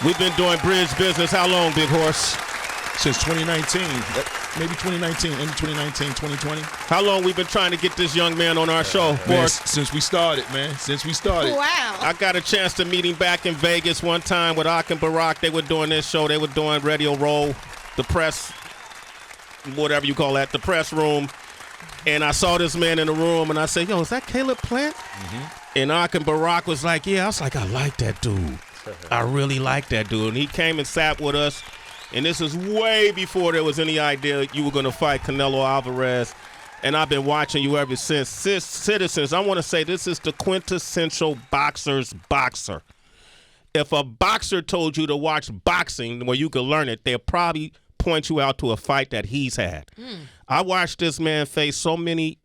We've been doing bridge business. How long, Big Horse? Since 2019. Maybe 2019, end of 2019, 2020. How long we been trying to get this young man on our show? Man, since we started, man. Since we started. Wow. I got a chance to meet him back in Vegas one time with Aoki and Barack. They were doing this show. They were doing Radio Row, the press, whatever you call that, the press room. And I saw this man in the room, and I said, yo, is that Caleb Plant? Mm-hmm. And Aoki and Barack was like, yeah. I was like, I like that dude. I really like that dude. And he came and sat with us. And this is way before there was any idea you were going to fight Canelo Alvarez. And I've been watching you ever since. Citizens, I want to say this is the quintessential boxer's boxer. If a boxer told you to watch boxing where you could learn it, they'll probably point you out to a fight that he's had. I watched this man face so many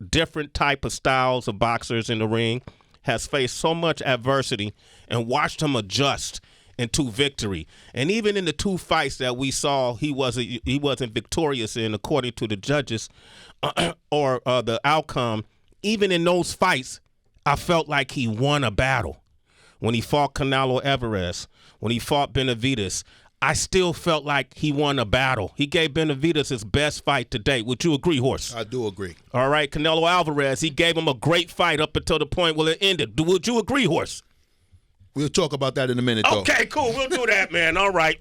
different type of styles of boxers in the ring, has faced so much adversity, and watched him adjust into victory. And even in the two fights that we saw he wasn't victorious in, according to the judges, or the outcome, even in those fights, I felt like he won a battle. When he fought Canelo Alvarez, when he fought Benavidez, I still felt like he won a battle. He gave Benavidez his best fight to date. Would you agree, Horse? I do agree. All right, Canelo Alvarez, he gave him a great fight up until the point where it ended. Would you agree, Horse? We'll talk about that in a minute, though. Okay, cool. We'll do that, man. All right.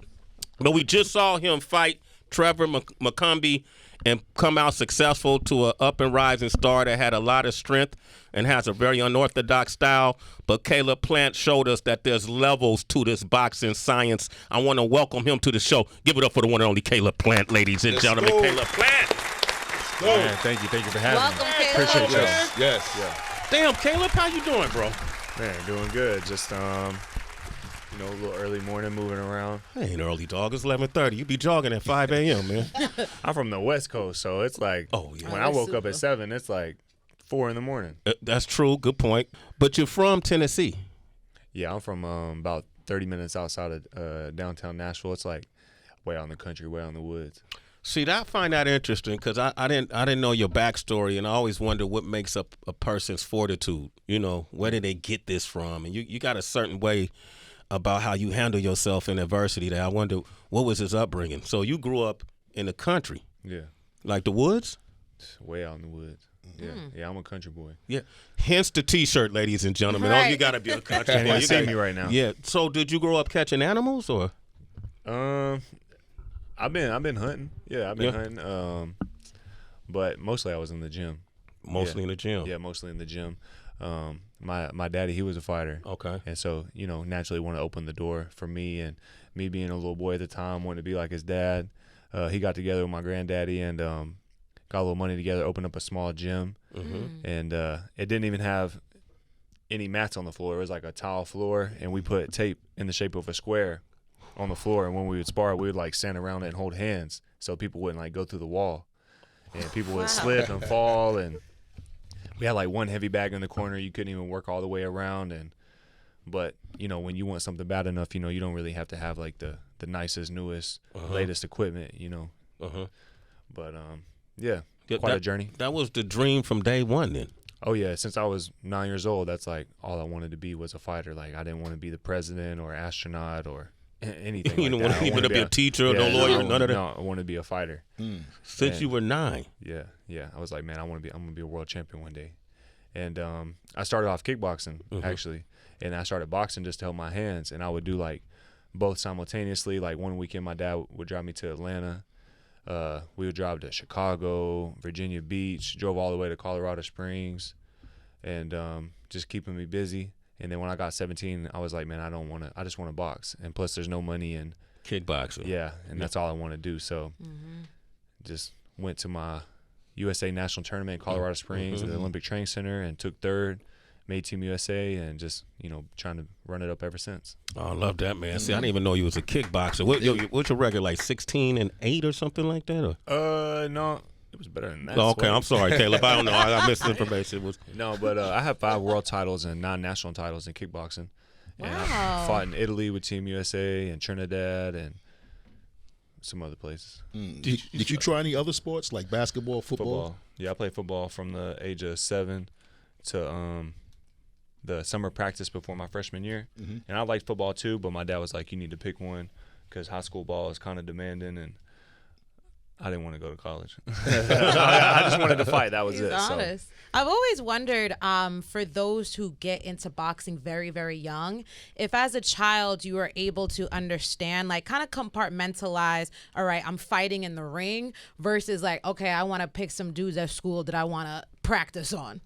But we just saw him fight Trevor Mccumby and come out successful to an up-and-rising star that had a lot of strength and has a very unorthodox style. But Caleb Plant showed us that there's levels to this boxing science. I want to welcome him to the show. Give it up for the one and only Caleb Plant, ladies and gentlemen. Go. Caleb Plant. Man, thank you for having Welcome, me. Caleb. Appreciate y'all. Yes. Yeah. Damn, Caleb, how you doing, bro? Man, doing good. Just a little early morning, moving around. I ain't early, dog. It's 11:30. You be jogging at 5 a.m., man. I'm from the West Coast, so it's like when I woke up at 7, it's like 4 in the morning. That's true. Good point. But you're from Tennessee. Yeah, I'm from about 30 minutes outside of downtown Nashville. It's like way out in the country, way out in the woods. See, I find that interesting because I didn't know your backstory, and I always wonder what makes up a person's fortitude. You know, where did they get this from? And you got a certain way about how you handle yourself in adversity that I wonder what was his upbringing. So you grew up in the country. Yeah. Like the woods? Way out in the woods. Yeah, I'm a country boy. Yeah. Hence the T-shirt, ladies and gentlemen. Right. Oh, you got to be a country Can't boy. even You see gotta- me right now. Yeah. So did you grow up catching animals or? I've been hunting. Yeah, I've been hunting. But mostly I was in the gym. Mostly in the gym. Yeah, mostly in the gym. My daddy, he was a fighter. Okay. And so, naturally want to open the door for me, and me being a little boy at the time, wanting to be like his dad. He got together with my granddaddy and got a little money together, opened up a small gym. Mm-hmm. And it didn't even have any mats on the floor. It was like a tile floor, and we put tape in the shape of a square on the floor. And when we would spar, we would like stand around it and hold hands so people wouldn't like go through the wall. And people would slip and fall, and we had like one heavy bag in the corner. You couldn't even work all the way around. But when you want something bad enough, you don't really have to have like the nicest, newest, latest equipment, But yeah, quite a journey. That was the dream from day one then. Oh yeah, since I was 9 years old, that's like all I wanted to be was a fighter. Like I didn't want to be the president or astronaut or anything. You like don't that. want even to be a teacher or no Yeah, lawyer, none of that. No, I want to be a fighter. Since you were 9. Yeah. I was like, man, I'm gonna be a world champion one day. And I started off kickboxing actually, and I started boxing just to help my hands, and I would do like both simultaneously. Like one weekend, my dad would drive me to Atlanta. We would drive to Chicago, Virginia Beach, drove all the way to Colorado Springs, and just keeping me busy. And then when I got 17, I was like, man, I just want to box. And plus there's no money in Kickboxing. Yeah, and that's all I want to do. So just went to my USA National Tournament in Colorado Springs at the Olympic Training Center and took third, made Team USA, and just, trying to run it up ever since. Oh, I love that, man. See, I didn't even know you was a kickboxer. What's your record, like 16-8 or something like that? Or? No, it was better than that. Oh, okay, I'm sorry, Caleb. I don't know. I missed information. No, but I have 5 world titles and 9 national titles in kickboxing. And I fought in Italy with Team USA and Trinidad and some other places. Did you try any other sports like basketball, football? Yeah, I played football from the age of 7 to the summer practice before my freshman year, and I liked football too. But my dad was like, "You need to pick one because high school ball is kind of demanding," and I didn't want to go to college. I just wanted to fight. That was He's it. honest. So. I've always wondered, for those who get into boxing very, very young, if as a child you were able to understand, like kind of compartmentalize, all right, I'm fighting in the ring versus like, okay, I want to pick some dudes at school that I want to practice on.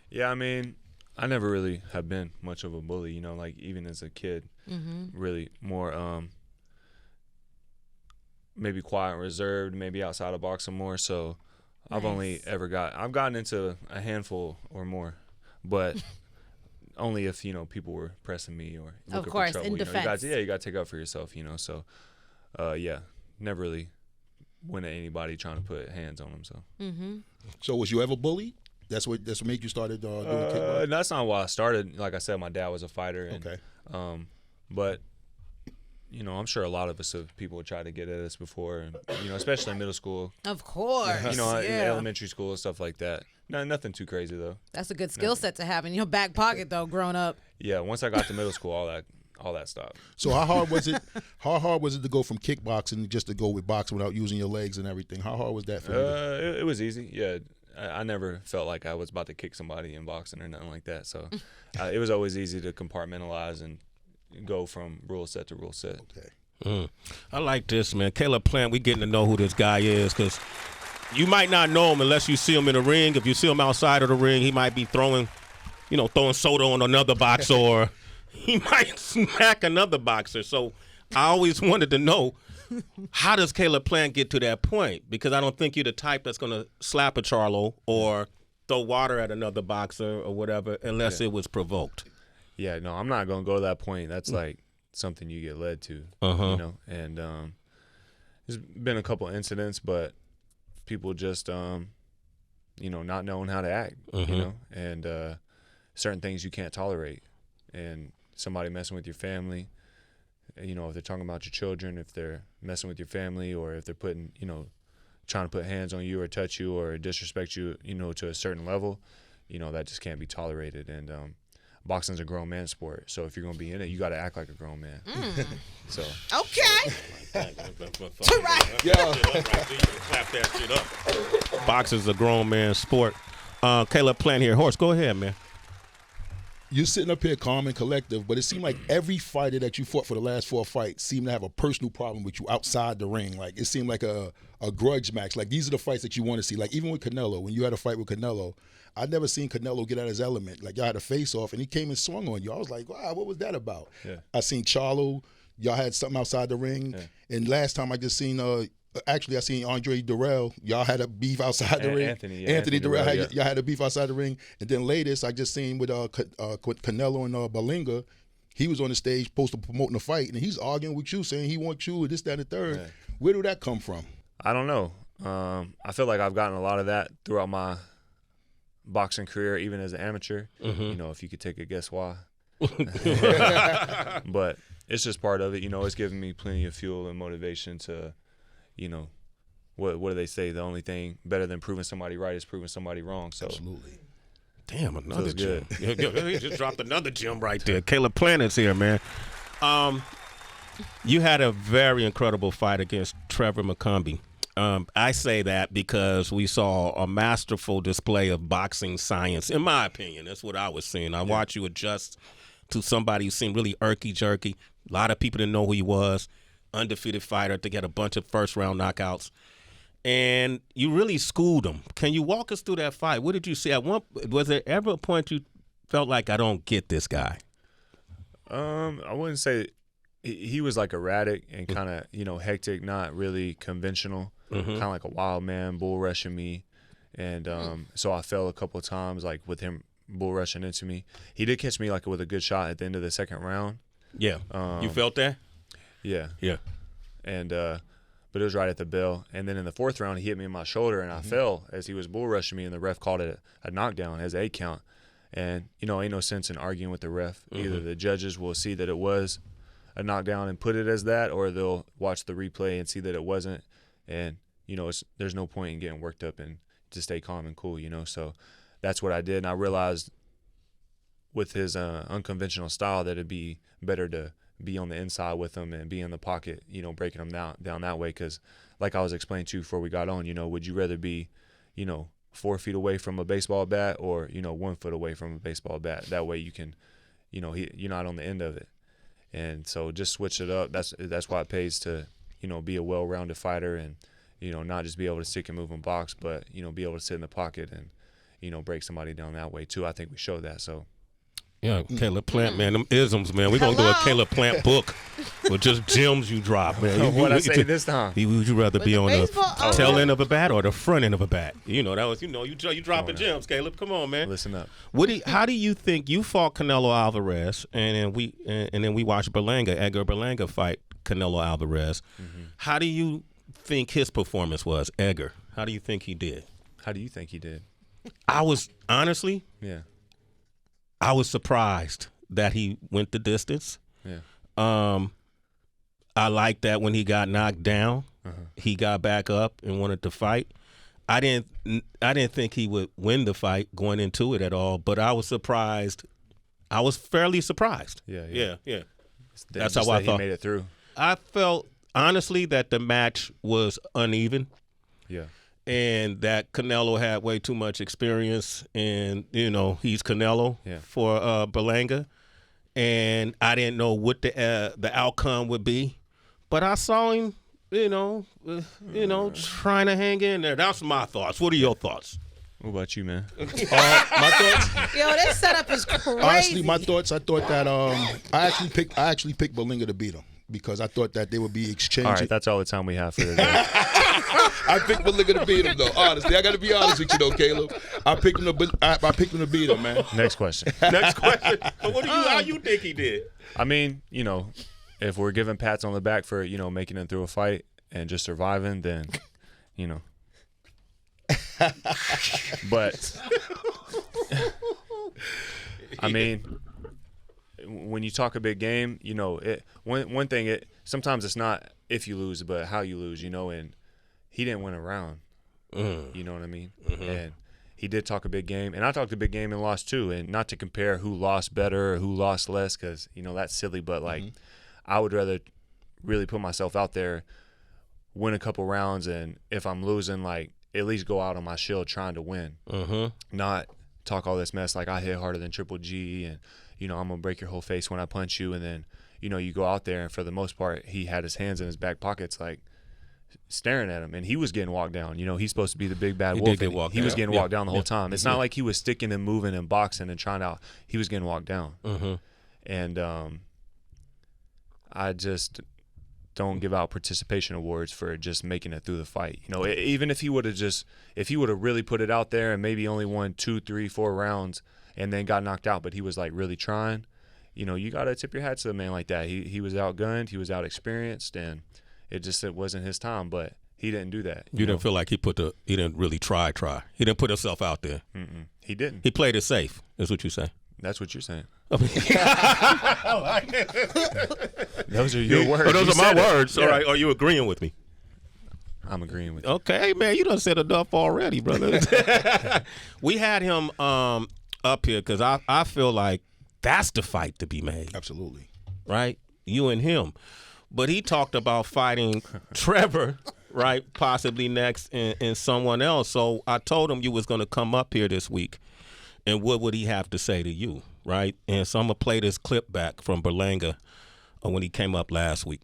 Yeah, I mean, I never really have been much of a bully, like even as a kid, really more maybe quiet and reserved, maybe outside of boxing more. So I've only ever I've gotten into a handful or more, but only if, people were pressing me or looking of course, for trouble. in defense. You got to take up for yourself, So, yeah, never really went at anybody trying to put hands on them. So, So was you ever bullied? That's what made you started doing kickboxing? that's not why I started. Like I said, my dad was a fighter. And, Okay. But I'm sure a lot of us people would try to get at us before, and especially in middle school. Of course. In elementary school and stuff like that. No, nothing too crazy though. That's a good skill set to have in your back pocket, though, growing up. Yeah, once I got to middle school, all that stopped. So how hard was it? How hard was it to go from kickboxing just to go with boxing without using your legs and everything? How hard was that for you? It was easy. Yeah, I never felt like I was about to kick somebody in boxing or nothing like that. So it was always easy to compartmentalize and go from rule set to rule set. Okay. I like this, man. Kayla Plant, we getting to know who this guy is because you might not know him unless you see him in the ring. If you see him outside of the ring, he might be throwing soda on another boxer or he might smack another boxer. So I always wanted to know, how does Kayla Plant get to that point? Because I don't think you're the type that's going to slap a Charlo or throw water at another boxer or whatever unless it was provoked. Yeah, no, I'm not going to go to that point. That's like something you get led to, and there's been a couple incidents, but people just, not knowing how to act, and certain things you can't tolerate, and somebody messing with your family, if they're talking about your children, if they're messing with your family, or if they're putting, trying to put hands on you or touch you or disrespect you, to a certain level, that just can't be tolerated, and boxing's a grown man sport, so if you're gonna be in it, you got to act like a grown man. So okay. Clap that shit up. Boxing's a grown man sport. Kayla Plant here. Horse, go ahead, man. You're sitting up here calm and collective, but it seemed like every fighter that you fought for the last 4 fights seemed to have a personal problem with you outside the ring. Like it seemed like a grudge match. Like these are the fights that you want to see. Like even with Canelo, when you had a fight with Canelo, I'd never seen Canelo get out of his element. Like y'all had a face off and he came and swung on you. I was like, wow, what was that about? Yeah. I seen Charlo, y'all had something outside the ring. Yeah. And last time I just seen I seen Andre Durrell. Y'all had a beef outside the ring. Anthony Durrell, y'all had a beef outside the ring. And then latest, I just seen with Canelo and Berlanga, he was on the stage supposed to promoting the fight, and he's arguing with you, saying he wants you, this, that, and the third. Yeah. Where did that come from? I don't know. I feel like I've gotten a lot of that throughout my boxing career, even as an amateur. If you could take a guess why. But it's just part of it. It's giving me plenty of fuel and motivation to, what do they say? The only thing better than proving somebody right is proving somebody wrong. So absolutely. Damn, another gem. He just dropped another gem right there. Kayla Plant is here, man. You had a very incredible fight against Trevor Mccumby. I say that because we saw a masterful display of boxing science, in my opinion. That's what I was seeing. I watched you adjust to somebody who seemed really irky-jerky. A lot of people didn't know who he was. Undefeated fighter to get a bunch of first-round knockouts. And you really schooled him. Can you walk us through that fight? What did you see? Was there ever a point you felt like, I don't get this guy? I wouldn't say he was like erratic and kind of, hectic, not really conventional. Kind of like a wild man, bull rushing me. And so I fell a couple of times, like with him bull rushing into me. He did catch me like with a good shot at the end of the second round. Yeah. You felt that? Yeah. Yeah. And but it was right at the bell. And then in the fourth round, he hit me in my shoulder, and I fell as he was bull rushing me, and the ref called it a knockdown as 8 count. And, ain't no sense in arguing with the ref. Either the judges will see that it was a knockdown and put it as that, or they'll watch the replay and see that it wasn't. And, there's no point in getting worked up and to stay calm and cool, So that's what I did. And I realized with his unconventional style, that it'd be better to be on the inside with him and be in the pocket, breaking him down that way. Because like I was explaining to you before we got on, would you rather be, 4 feet away from a baseball bat or, 1 foot away from a baseball bat? That way you can, you're not on the end of it. And so just switch it up. That's why it pays to, be a well-rounded fighter and, not just be able to stick and move and box, but, be able to sit in the pocket and, break somebody down that way too. I think we showed that. So. Yeah, Caleb Plant, man, them isms, man. We're going to do a Caleb Plant book with just gems you drop, man. What'd I say this time? Would you rather be on the tail end of a bat or the front end of a bat? That was, you dropping gems, Caleb. Come on, man. Listen up. How do you think you fought Canelo Alvarez, and then we watched Edgar Berlanga fight Canelo Alvarez. Mm-hmm. How do you think his performance was, Edgar? How do you think he did? How do you think he did? I was, honestly... Yeah. I was surprised that he went the distance. Yeah. I like that when he got knocked down, he got back up and wanted to fight. I didn't think he would win the fight going into it at all, but I was surprised. I was fairly surprised. Yeah. That's how I thought. He made it through. I felt honestly that the match was uneven. Yeah. And that Canelo had way too much experience, and he's Canelo for Berlanga, and I didn't know what the outcome would be, but I saw him, trying to hang in there. That's my thoughts. What are your thoughts? What about you, man? My thoughts. Yo, this setup is crazy. Honestly, my thoughts. I thought that I actually picked Berlanga to beat him because I thought that they would be exchanging. All right, that's all the time we have for today. I picked Berlanga to beat him, though. Honestly, I got to be honest with you, though, Caleb. I picked him to beat him, man. Next question. Next question. How you think he did? I mean, if we're giving pats on the back for making it through a fight and just surviving, then But I mean, when you talk a big game, one thing. Sometimes it's not if you lose, but how you lose. And he didn't win a round. You know what I mean? Mm-hmm. And he did talk a big game, and I talked a big game and lost too. And not to compare who lost better or who lost less, because that's silly. But I would rather really put myself out there, win a couple rounds, and if I'm losing, at least go out on my shield trying to win. Mm-hmm. Not talk all this mess like I hit harder than Triple G, and I'm gonna break your whole face when I punch you, and then you go out there, and for the most part, he had his hands in his back pockets, staring at him, and he was getting walked down. He's supposed to be the big bad wolf. He was getting walked down the whole time. It's not like he was sticking and moving and boxing and trying out. He was getting walked down. Mm-hmm. And I just don't give out participation awards for just making it through the fight. Even if he would have really put it out there and maybe only won 2, 3, 4 rounds and then got knocked out, but he was really trying. You gotta tip your hat to a man like that. He was outgunned, he was out experienced, and it wasn't his time, but he didn't do that. You didn't feel like he didn't really try. He didn't put himself out there. Mm-mm. He didn't. He played it safe, is what you say. That's what you're saying. Those are your words. Those are my words. Yeah. All right. Are you agreeing with me? I'm agreeing with you. Okay, man. You done said enough already, brother. We had him up here because I feel like that's the fight to be made. Absolutely. Right? You and him. But he talked about fighting Trevor, right, possibly next, and someone else. So I told him you was going to come up here this week, and what would he have to say to you, right? And so I'm going to play this clip back from Berlanga when he came up last week.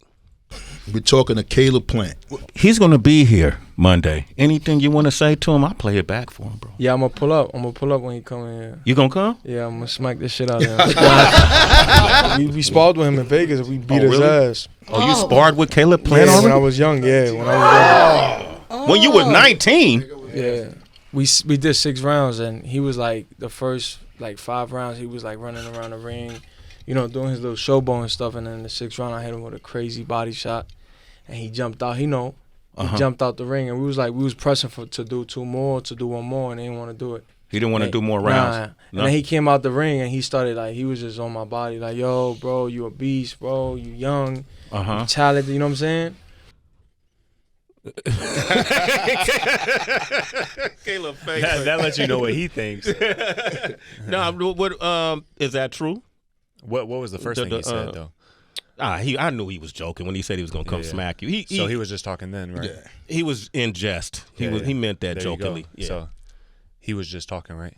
We're talking to Caleb Plant. He's going to be here Monday. Anything you want to say to him, I'll play it back for him, bro. Yeah, I'm going to pull up. I'm going to pull up when he come in here. You going to come? Yeah, I'm going to smack this shit out of him. we sparred with him in Vegas. We beat his ass. Oh, you sparred with Caleb Plant when I was young, When you was 19? Yeah. We did 6 rounds, and he was the first 5 rounds, he was running around the ring, doing his little showboating stuff, and then the 6th round I hit him with a crazy body shot, and he jumped out. He jumped out the ring, and we was pressing to do 2 more, to do 1 more, and he didn't want to do it. He didn't want to do more rounds. Nah. And then he came out the ring, and he started he was just on my body, yo, bro, you a beast, bro, you young, you talented, you know what I'm saying? Caleb fake. That lets you know what he thinks. No, what is that true? What was the first thing he said though? I knew he was joking when he said he was gonna come smack you. So he was just talking then, right? Yeah. He was in jest. He meant that There jokingly. you go. Yeah. So he was just talking, right?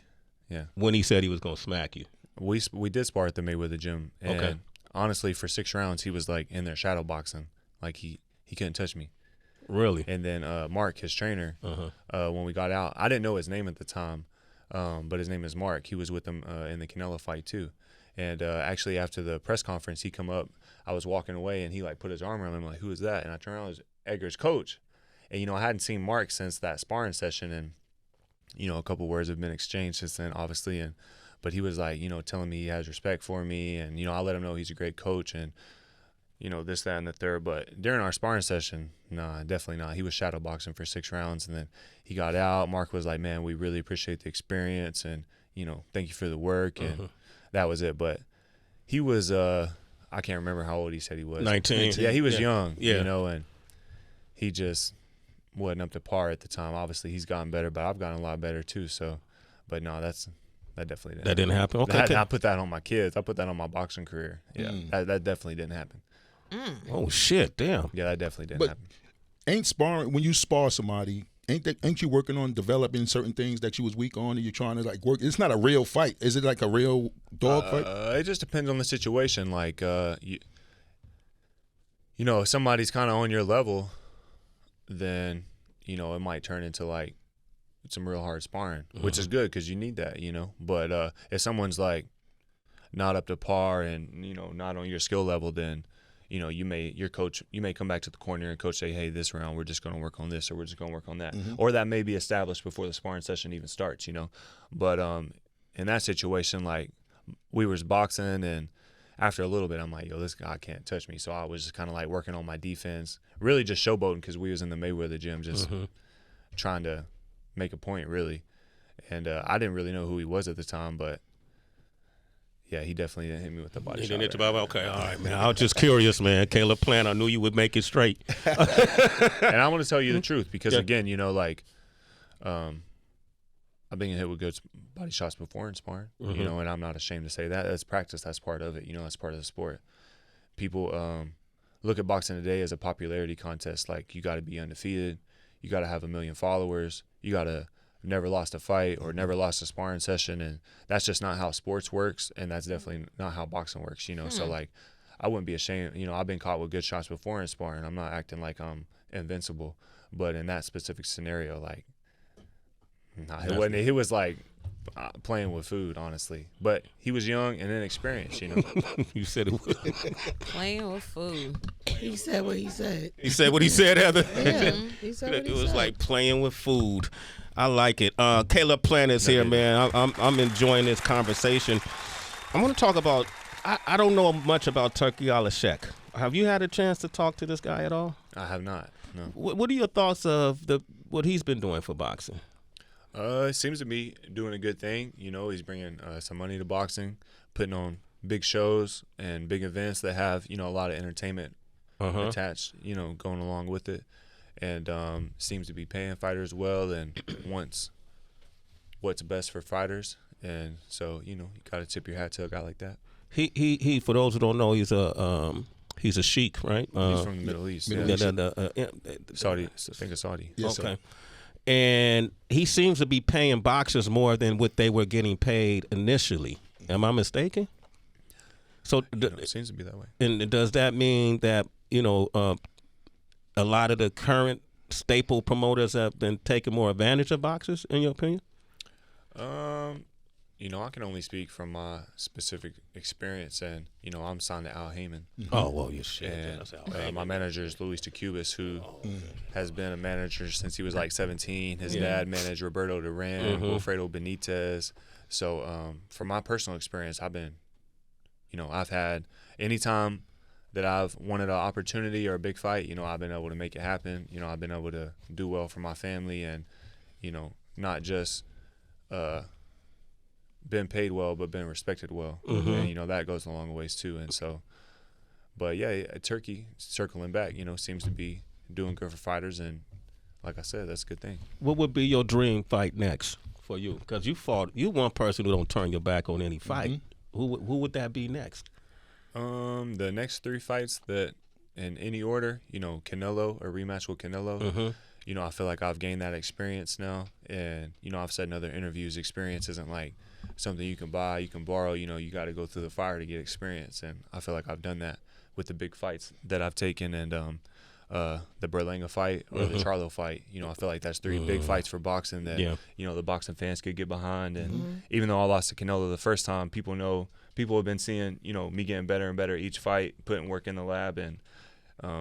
Yeah. When he said he was gonna smack you. We did spar at the Mayweather gym, and honestly, for 6 rounds, he was like in there shadow boxing, like he couldn't touch me. Really? And then Mark, his trainer, when we got out, I didn't know his name at the time, but his name is Mark. He was with him in the Canelo fight too. And actually, after the press conference, he come up. I was walking away, and he like put his arm around me. I'm like, "Who is that?" And I turned around, it was Edgar's coach. And I hadn't seen Mark since that sparring session, and a couple words have been exchanged since then, obviously. But he was like, telling me he has respect for me, and I let him know he's a great coach, and this, that, and the third. But during our sparring session, nah, definitely not. He was shadow boxing for 6 rounds, and then he got out. Mark was like, "Man, we really appreciate the experience, and thank you for the work," and that was it. But he was, I can't remember how old he said he was. 19. Yeah, he was young. Yeah. And he just wasn't up to par at the time. Obviously, he's gotten better, but I've gotten a lot better too. So, but no, that definitely didn't. That didn't happen. Okay. I put that on my kids. I put that on my boxing career. Yeah, that definitely didn't happen. Oh shit! Damn. Yeah, that definitely didn't happen. Ain't sparring when you spar somebody? Ain't you working on developing certain things that you was weak on, and you're trying to like work? It's not a real fight. Is it like a real dog fight? It just depends on the situation. Like, if somebody's kind of on your level, then it might turn into like some real hard sparring, which is good because you need that. But if someone's like not up to par and not on your skill level, then you may come back to the corner and coach say, "Hey, this round we're just going to work on this, or we're just going to work on that," or that may be established before the sparring session even starts. But in that situation, like we was boxing, and after a little bit, I'm like, "Yo, this guy can't touch me." So I was just kind of like working on my defense, really just showboating because we was in the Mayweather gym, just trying to make a point, really. And I didn't really know who he was at the time, but. Yeah, he definitely didn't hit me with the body shot. Didn't hit you, okay, all right, man. I was just curious, man. Caleb Plant, I knew you would make it straight. And I want to tell you the truth because, again, I've been hit with good body shots before in sparring, and I'm not ashamed to say that. That's practice. That's part of it. That's part of the sport. People look at boxing today as a popularity contest. Like, you got to be undefeated. You got to have 1 million followers. You got to never lost a fight or never lost a sparring session, and that's just not how sports works, and that's definitely not how boxing works. So like I wouldn't be ashamed. I've been caught with good shots before in sparring. I'm not acting like I'm invincible, but in that specific scenario, like it wasn't. He was like playing with food, honestly, but he was young and inexperienced. You said it was Playing with food. He said what he said. He said what he said, Heather. Yeah, he said what he It was said. like playing with food. I like it. Caleb Plant is here, man. I'm enjoying this conversation. I'm going to talk about. I don't know much about Turkey Alashek. Have you had a chance to talk to this guy at all? I have not. No. What are your thoughts of what he's been doing for boxing? It seems to be doing a good thing. He's bringing some money to boxing, putting on big shows and big events that have a lot of entertainment attached. Going along with it. And seems to be paying fighters well and wants what's best for fighters. And so, you got to tip your hat to a guy like that. He for those who don't know, he's a sheik, right? He's from the Middle East. Saudi. I think it's Saudi. Yes, okay. Sir. And he seems to be paying boxers more than what they were getting paid initially. Am I mistaken? So it seems to be that way. And does that mean that, a lot of the current staple promoters have been taking more advantage of boxers, in your opinion? I can only speak from my specific experience, and I'm signed to Al Heyman. Oh well, you shit. And my manager is Luis DeCubas, who has been a manager since he was like 17. His dad managed Roberto Duran, Wilfredo Benitez. So from my personal experience, I've been, I've had anytime that I've wanted an opportunity or a big fight, I've been able to make it happen. I've been able to do well for my family and, not just been paid well, but been respected well. And, that goes a long ways too. And so, but yeah, Turkey, circling back, seems to be doing good for fighters. And like I said, that's a good thing. What would be your dream fight next for you? Because you one person who don't turn your back on any fight. Who would that be next? The next 3 fights that in any order, Canelo, a rematch with Canelo. I feel like I've gained that experience now, and I've said in other interviews, experience isn't like something you can buy, you can borrow. You got to go through the fire to get experience, and I feel like I've done that with the big fights that I've taken, and the Berlanga fight or the Charlo fight. I feel like that's 3 big fights for boxing that the boxing fans could get behind. And even though I lost to Canelo the first time, people have been seeing me getting better and better each fight, putting work in the lab, and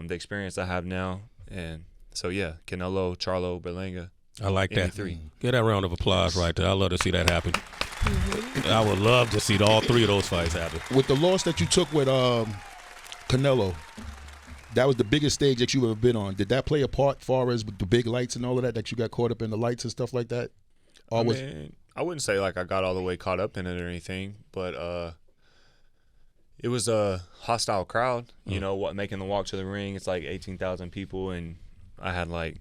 the experience I have now. And so yeah, Canelo, Charlo, Berlanga. I like that. 3. Get that round of applause right there. I love to see that happen. I would love to see all 3 of those fights happen. With the loss that you took with Canelo, that was the biggest stage that you ever been on. Did that play a part as far as with the big lights and all of that you got caught up in the lights and stuff like that? I wouldn't say like I got all the way caught up in it or anything, but it was a hostile crowd. Making the walk to the ring, it's like 18,000 people, and I had like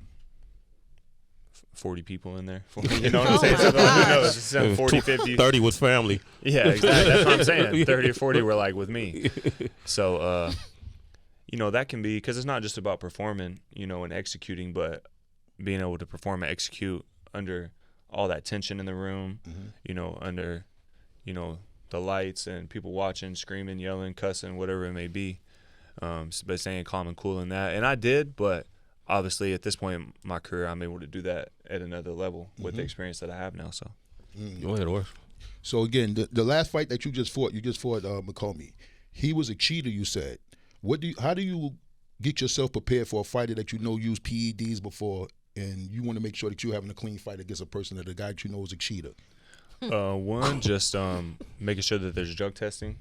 40 people in there. You know what I'm saying? So 40, 50. 30 was family. Yeah, exactly. That's what I'm saying. 30 or 40 were like with me. So, that can be, because it's not just about performing, and executing, but being able to perform and execute under all that tension in the room, under, the lights and people watching, screaming, yelling, cussing, whatever it may be. But staying calm and cool in that. And I did, but obviously at this point in my career, I'm able to do that at another level with the experience that I have now. So, Go ahead, Orr. So again, the last fight that you just fought Mccumby. He was a cheater, you said. How do you get yourself prepared for a fighter that used PEDs before, and you want to make sure that you're having a clean fight against a person that the guy that you know is a cheater? One, just making sure that there's drug testing,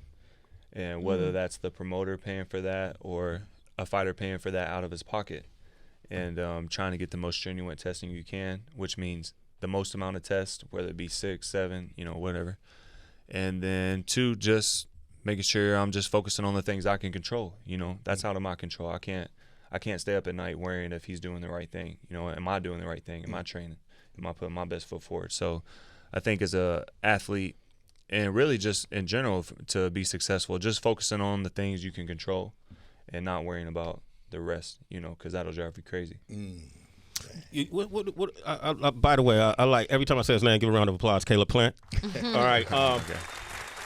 and whether that's the promoter paying for that or a fighter paying for that out of his pocket, and trying to get the most genuine testing you can, which means the most amount of tests, whether it be 6, 7, whatever. And then 2, just making sure I'm just focusing on the things I can control. That's out of my control. I can't stay up at night worrying if he's doing the right thing. Am I doing the right thing? Am I training? Am I putting my best foot forward? So I think as a athlete, and really just in general to be successful, just focusing on the things you can control and not worrying about the rest, because that'll drive you crazy. By the way, I like every time I say his name, give a round of applause. Kayla Plant. All right.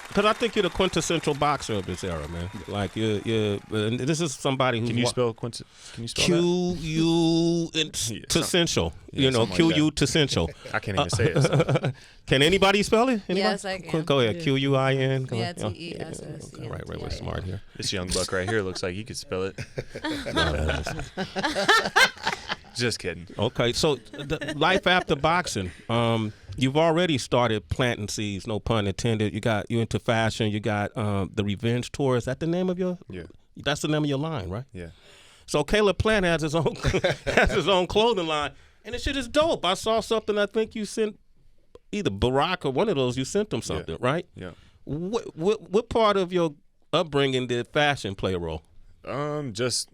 Because I think you're the quintessential boxer of this era, man. Like and this is somebody who. Can you spell Can you spell Q-U essential. Q-U essential. I can't even say it. So. Can anybody spell it? Anybody? Yes, I can. Go ahead. Q-U-I-N. Yeah, T-E-S-S. Right, we're smart here. This young buck right here looks like he could spell it. Just kidding. Okay, so the life after boxing. You've already started planting seeds, no pun intended. You into fashion. You got the Revenge Tour. Is that the name of your? Yeah. That's the name of your line, right? Yeah. So Kayla Plant has his own clothing line, and this shit is dope. I saw something. I think you sent either Barack or one of those. You sent them something, right? Yeah. What part of your upbringing did fashion play a role? Just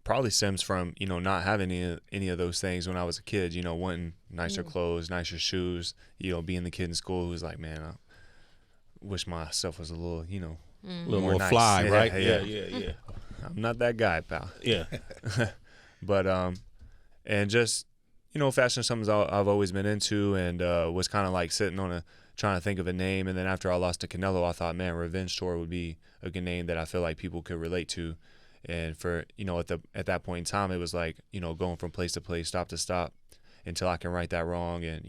probably stems from not having any of those things when I was a kid. Wanting nicer clothes, nicer shoes. Being the kid in school who's like, man, I wish myself was a little, a little more nice. fly, right? Yeah. I'm not that guy, pal. Yeah. But and just fashion is something I've always been into, and was kind of like sitting on trying to think of a name. And then after I lost to Canelo, I thought, man, Revenge Tour would be a good name that I feel like people could relate to. And for at that point in time, it was like going from place to place, stop to stop, until I can right that wrong and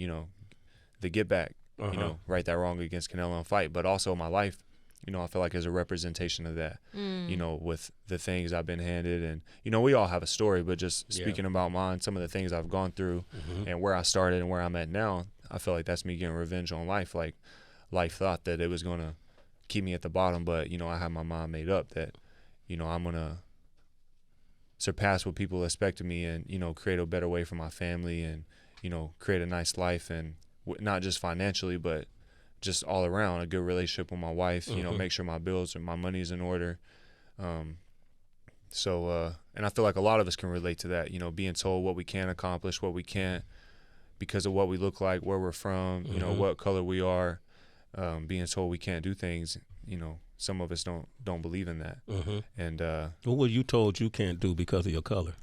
the get back, right that wrong against Canelo and fight. But also my life, I feel like is a representation of that. With the things I've been handed, and we all have a story, but just speaking about mine, some of the things I've gone through, and where I started and where I'm at now, I feel like that's me getting revenge on life. Like life thought that it was gonna keep me at the bottom, but I had my mind made up that I'm gonna surpass what people expect of me, and create a better way for my family, and create a nice life, and not just financially but just all around a good relationship with my wife, make sure my bills and my money's in order. So, and I feel like a lot of us can relate to that, you know, being told what we can accomplish, what we can't, because of what we look like, where we're from, you know, what color we are, being told we can't do things, you know, some of us don't believe in that. And what were you told you can't do because of your color?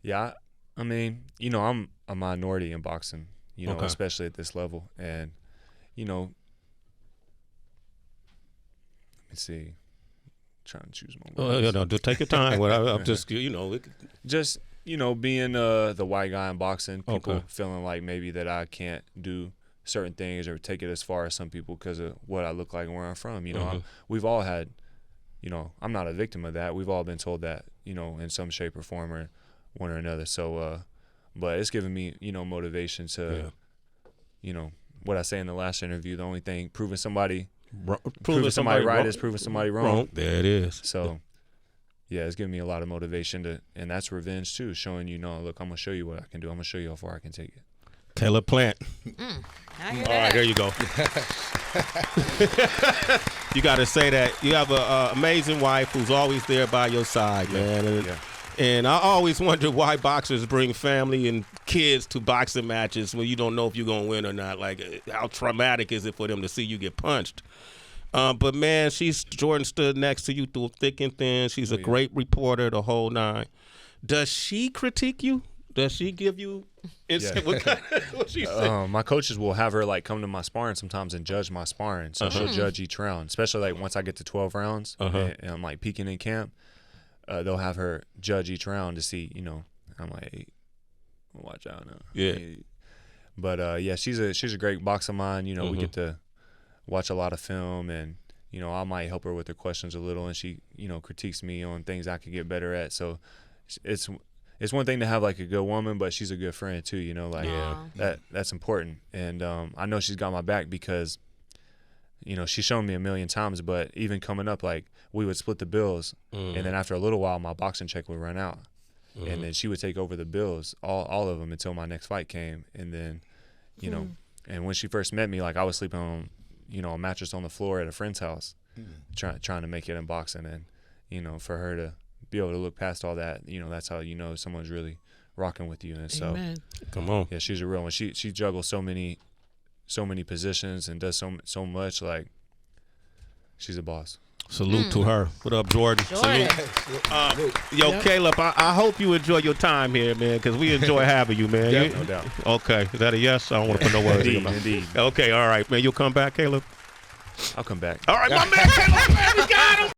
Yeah, I mean, you know, I'm a minority in boxing, you know, especially at this level. And, you know, let me see. Trying to choose my words. You know, just take your time. I'm just, you know. Just, you know, being the white guy in boxing, people feeling like maybe that I can't do certain things or take it as far as some people because of what I look like and where I'm from. You know, we've all had, you know, I'm not a victim of that. We've all been told that, you know, in some shape or form or one or another. So, but it's given me, you know, motivation to, you know, what I say in the last interview, the only thing, proving somebody right wrong is proving somebody wrong. There it is. So, yeah, it's giving me a lot of motivation to, and that's revenge too, showing you, no, look, I'm gonna show you what I can do. I'm gonna show you how far I can take it. Kayla Plant. I hear All right, there you go. You got to say that you have an amazing wife who's always there by your side, man. And I always wonder why boxers bring family and kids to boxing matches when you don't know if you're going to win or not. Like, how traumatic is it for them to see you get punched? But, man, Jordan stood next to you through thick and thin. She's a great reporter, the whole nine. Does she critique you? Does she give you what she say? My coaches will have her like come to my sparring sometimes and judge my sparring. So she'll judge each round, especially like once I get to 12 rounds and I'm like peaking in camp. They'll have her judge each round to see, you know. I'm like, hey, watch out now. Yeah. But yeah, she's a great boxer of mine. You know, we get to watch a lot of film, and you know, I might help her with her questions a little, and she, you know, critiques me on things I could get better at. So it's one thing to have like a good woman, but she's a good friend too, you know, like that's important. And I know she's got my back because, you know, she's shown me a million times, but even coming up, like we would split the bills and then after a little while my boxing check would run out and then she would take over the bills, all of them until my next fight came. And then, you know, and when she first met me, like I was sleeping on, you know, a mattress on the floor at a friend's house trying to make it in boxing. And, you know, for her to be able to look past all that, you know, that's how you know someone's really rocking with you. And so, come on, yeah, she's a real one. She juggles so many positions and does so much. Like, she's a boss. Salute to her. What up, Jordan? Salute. Caleb, I hope you enjoy your time here, man, because we enjoy having you, man. No doubt. Okay, is that a yes? I don't want to put no words in your mouth. Indeed. Okay, all right, man. You'll come back, Caleb? I'll come back. All right, my man, Caleb, man, we got him.